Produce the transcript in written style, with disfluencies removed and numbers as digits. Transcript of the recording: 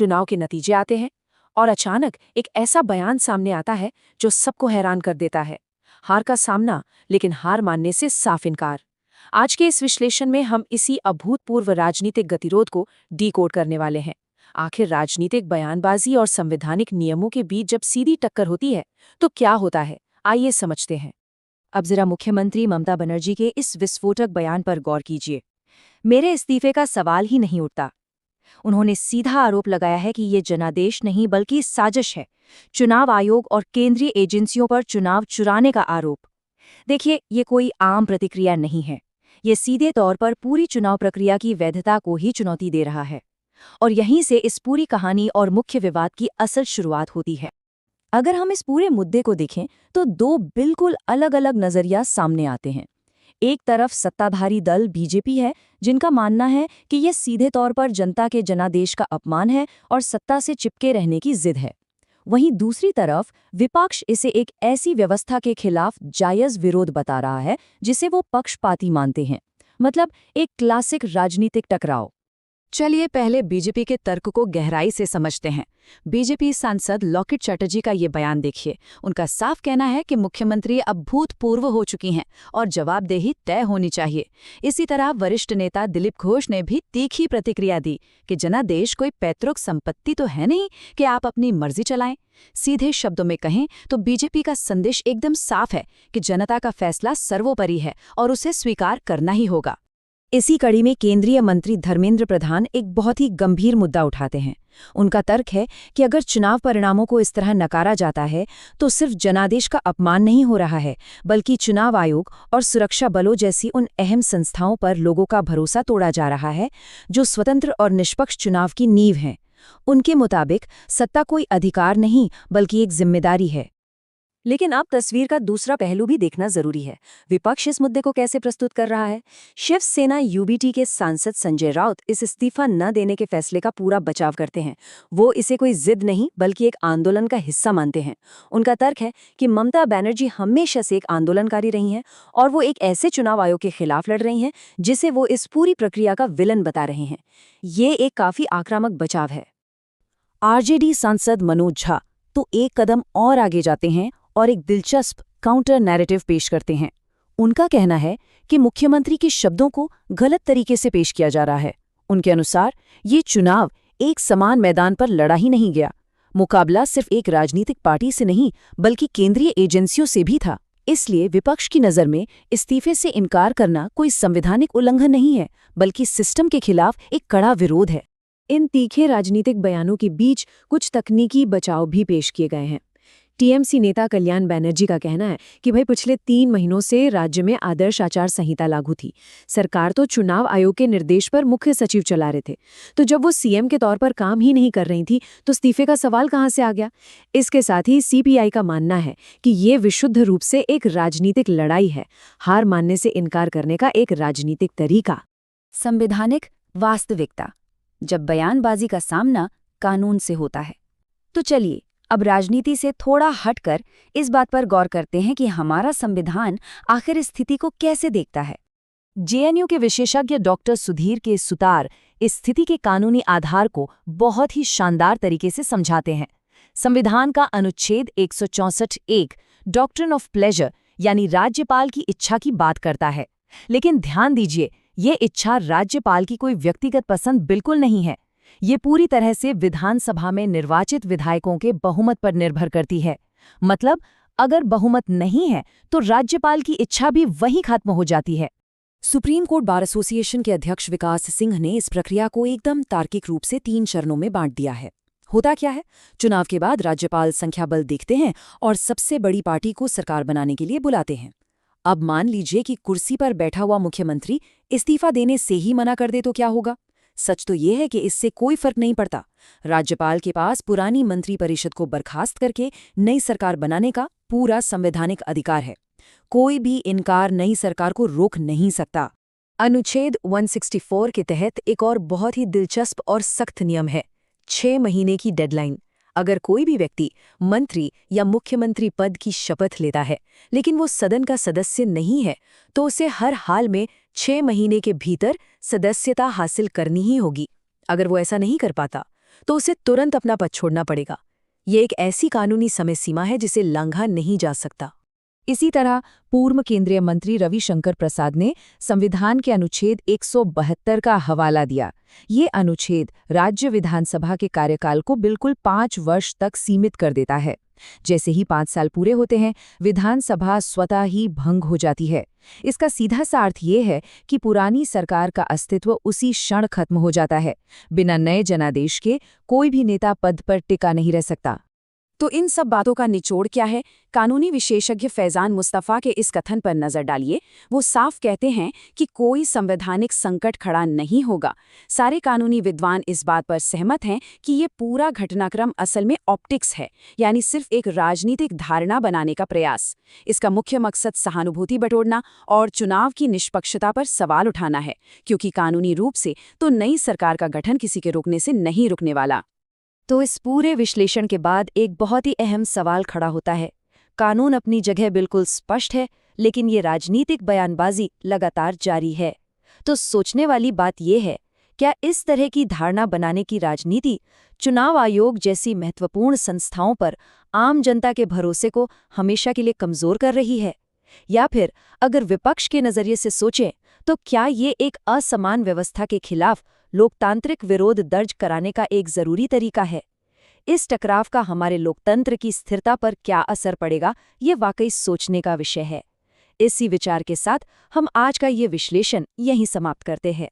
चुनाव के नतीजे आते हैं और अचानक एक ऐसा बयान सामने आता है जो सबको हैरान कर देता है। हार का सामना, लेकिन हार मानने से साफ इनकार। आज के इस विश्लेषण में हम इसी अभूतपूर्व राजनीतिक गतिरोध को डीकोड करने वाले हैं। आखिर राजनीतिक बयानबाजी और संवैधानिक नियमों के बीच जब सीधी टक्कर होती है तो क्या होता है, आइए समझते हैं। अब जरा मुख्यमंत्री ममता बनर्जी के इस विस्फोटक बयान पर गौर कीजिए। मेरे इस्तीफे का सवाल ही नहीं उठता। उन्होंने सीधा आरोप लगाया है कि ये जनादेश नहीं बल्कि साजिश है। चुनाव आयोग और केंद्रीय एजेंसियों पर चुनाव चुराने का आरोप। देखिए, ये कोई आम प्रतिक्रिया नहीं है। ये सीधे तौर पर पूरी चुनाव प्रक्रिया की वैधता को ही चुनौती दे रहा है। और यहीं से इस पूरी कहानी और मुख्य विवाद की असल शुरुआत होती है। अगर हम इस पूरे मुद्दे को देखें तो दो बिल्कुल अलग अलग नजरिया सामने आते हैं। एक तरफ सत्ताधारी दल बीजेपी है, जिनका मानना है कि यह सीधे तौर पर जनता के जनादेश का अपमान है और सत्ता से चिपके रहने की जिद है। वहीं दूसरी तरफ विपक्ष इसे एक ऐसी व्यवस्था के खिलाफ जायज विरोध बता रहा है जिसे वो पक्षपाती मानते हैं। मतलब एक क्लासिक राजनीतिक टकराव। चलिए पहले बीजेपी के तर्क को गहराई से समझते हैं। बीजेपी सांसद लॉकेट चैटर्जी का ये बयान देखिए। उनका साफ कहना है कि मुख्यमंत्री अब भूतपूर्व हो चुकी हैं और जवाबदेही तय होनी चाहिए। इसी तरह वरिष्ठ नेता दिलीप घोष ने भी तीखी प्रतिक्रिया दी कि जनादेश कोई पैतृक संपत्ति तो है नहीं कि आप अपनी मर्जी चलाएं। सीधे शब्दों में कहें तो बीजेपी का संदेश एकदम साफ है कि जनता का फैसला सर्वोपरि है और उसे स्वीकार करना ही होगा। इसी कड़ी में केंद्रीय मंत्री धर्मेंद्र प्रधान एक बहुत ही गंभीर मुद्दा उठाते हैं। उनका तर्क है कि अगर चुनाव परिणामों को इस तरह नकारा जाता है तो सिर्फ जनादेश का अपमान नहीं हो रहा है, बल्कि चुनाव आयोग और सुरक्षा बलों जैसी उन अहम संस्थाओं पर लोगों का भरोसा तोड़ा जा रहा है जो स्वतंत्र और निष्पक्ष चुनाव की नींव हैं। उनके मुताबिक सत्ता कोई अधिकार नहीं बल्कि एक जिम्मेदारी है। लेकिन अब तस्वीर का दूसरा पहलू भी देखना जरूरी है। विपक्ष इस मुद्दे को कैसे प्रस्तुत कर रहा है। शिवसेना यूबीटी के सांसद संजय राउत इस इस्तीफा न देने के फैसले का पूरा बचाव करते हैं। वो इसे कोई जिद नहीं बल्कि एक आंदोलन का हिस्सा मानते हैं। उनका तर्क है कि ममता बनर्जी हमेशा से एक आंदोलनकारी रही हैं और वो एक ऐसे चुनाव आयोग के खिलाफ लड़ रही हैं जिसे वो इस पूरी प्रक्रिया का विलन बता रहे हैं। ये एक काफी आक्रामक बचाव है। आरजेडी सांसद मनोज झा तो एक कदम और आगे जाते हैं और एक दिलचस्प काउंटर नैरेटिव पेश करते हैं। उनका कहना है कि मुख्यमंत्री के शब्दों को गलत तरीके से पेश किया जा रहा है। उनके अनुसार ये चुनाव एक समान मैदान पर लड़ा ही नहीं गया। मुकाबला सिर्फ एक राजनीतिक पार्टी से नहीं बल्कि केंद्रीय एजेंसियों से भी था। इसलिए विपक्ष की नज़र में इस्तीफे से इनकार करना कोई संवैधानिक उल्लंघन नहीं है बल्कि सिस्टम के खिलाफ एक कड़ा विरोध है। इन तीखे राजनीतिक बयानों के बीच कुछ तकनीकी बचाव भी पेश किए गए हैं। टीएमसी नेता कल्याण बनर्जी का कहना है कि भाई पिछले 3 महीनों से राज्य में आदर्श आचार संहिता लागू थी। सरकार तो चुनाव आयोग के निर्देश पर मुख्य सचिव चला रहे थे, तो जब वो सीएम के तौर पर काम ही नहीं कर रही थी तो इस्तीफे का सवाल कहां से आ गया। इसके साथ ही सीपीआई का मानना है कि ये विशुद्ध रूप से एक राजनीतिक लड़ाई है, हार मानने से इनकार करने का एक राजनीतिक तरीका। संवैधानिक वास्तविकता। जब बयानबाजी का सामना कानून से होता है तो चलिए अब राजनीति से थोड़ा हटकर इस बात पर गौर करते हैं कि हमारा संविधान आखिर इस स्थिति को कैसे देखता है। जेएनयू के विशेषज्ञ डॉक्टर सुधीर के सुतार इस स्थिति के कानूनी आधार को बहुत ही शानदार तरीके से समझाते हैं। संविधान का अनुच्छेद 164(1) डॉक्ट्रिन ऑफ प्लेजर यानी राज्यपाल की इच्छा की बात करता है। लेकिन ध्यान दीजिए, ये इच्छा राज्यपाल की कोई व्यक्तिगत पसंद बिल्कुल नहीं है। ये पूरी तरह से विधानसभा में निर्वाचित विधायकों के बहुमत पर निर्भर करती है। मतलब अगर बहुमत नहीं है तो राज्यपाल की इच्छा भी वहीं खत्म हो जाती है। सुप्रीम कोर्ट बार एसोसिएशन के अध्यक्ष विकास सिंह ने इस प्रक्रिया को एकदम तार्किक रूप से 3 चरणों में बांट दिया है। होता क्या है, चुनाव के बाद राज्यपाल संख्या बल देखते हैं और सबसे बड़ी पार्टी को सरकार बनाने के लिए बुलाते हैं। अब मान लीजिए कि कुर्सी पर बैठा हुआ मुख्यमंत्री इस्तीफा देने से ही मना कर दे तो क्या होगा। सच तो ये है कि इससे कोई फर्क नहीं पड़ता। राज्यपाल के पास पुरानी मंत्रिपरिषद को बर्खास्त करके नई सरकार बनाने का पूरा संवैधानिक अधिकार है। कोई भी इनकार नई सरकार को रोक नहीं सकता। अनुच्छेद 164 के तहत एक और बहुत ही दिलचस्प और सख्त नियम है, 6 महीने की डेडलाइन। अगर कोई भी व्यक्ति मंत्री या मुख्यमंत्री पद की शपथ लेता है लेकिन वो सदन का सदस्य नहीं है तो उसे हर हाल में 6 महीने के भीतर सदस्यता हासिल करनी ही होगी। अगर वो ऐसा नहीं कर पाता तो उसे तुरंत अपना पद छोड़ना पड़ेगा। ये एक ऐसी कानूनी समय सीमा है जिसे लांघा नहीं जा सकता। इसी तरह पूर्व केंद्रीय मंत्री रविशंकर प्रसाद ने संविधान के अनुच्छेद 172 का हवाला दिया। ये अनुच्छेद राज्य विधानसभा के कार्यकाल को बिल्कुल 5 वर्ष तक सीमित कर देता है। जैसे ही 5 साल पूरे होते हैं, विधानसभा स्वतः ही भंग हो जाती है। इसका सीधा सा अर्थ ये है कि पुरानी सरकार का अस्तित्व उसी क्षण खत्म हो जाता है। बिना नए जनादेश के कोई भी नेता पद पर टिका नहीं रह सकता। तो इन सब बातों का निचोड़ क्या है? कानूनी विशेषज्ञ फैजान मुस्तफ़ा के इस कथन पर नजर डालिए। वो साफ कहते हैं कि कोई संवैधानिक संकट खड़ा नहीं होगा। सारे कानूनी विद्वान इस बात पर सहमत हैं कि ये पूरा घटनाक्रम असल में ऑप्टिक्स है, यानी सिर्फ एक राजनीतिक धारणा बनाने का प्रयास। इसका मुख्य मकसद सहानुभूति बटोरना और चुनाव की निष्पक्षता पर सवाल उठाना है, क्योंकि कानूनी रूप से तो नई सरकार का गठन किसी के रुकने से नहीं रुकने वाला। तो इस पूरे विश्लेषण के बाद एक बहुत ही अहम सवाल खड़ा होता है। कानून अपनी जगह बिल्कुल स्पष्ट है, लेकिन ये राजनीतिक बयानबाजी लगातार जारी है। तो सोचने वाली बात यह है, क्या इस तरह की धारणा बनाने की राजनीति चुनाव आयोग जैसी महत्वपूर्ण संस्थाओं पर आम जनता के भरोसे को हमेशा के लिए कमजोर कर रही है? या फिर अगर विपक्ष के नजरिए से सोचें, तो क्या ये एक असमान व्यवस्था के खिलाफ लोकतांत्रिक विरोध दर्ज कराने का एक जरूरी तरीका है? इस टकराव का हमारे लोकतंत्र की स्थिरता पर क्या असर पड़ेगा, ये वाकई सोचने का विषय है। इसी विचार के साथ हम आज का ये विश्लेषण यहीं समाप्त करते हैं।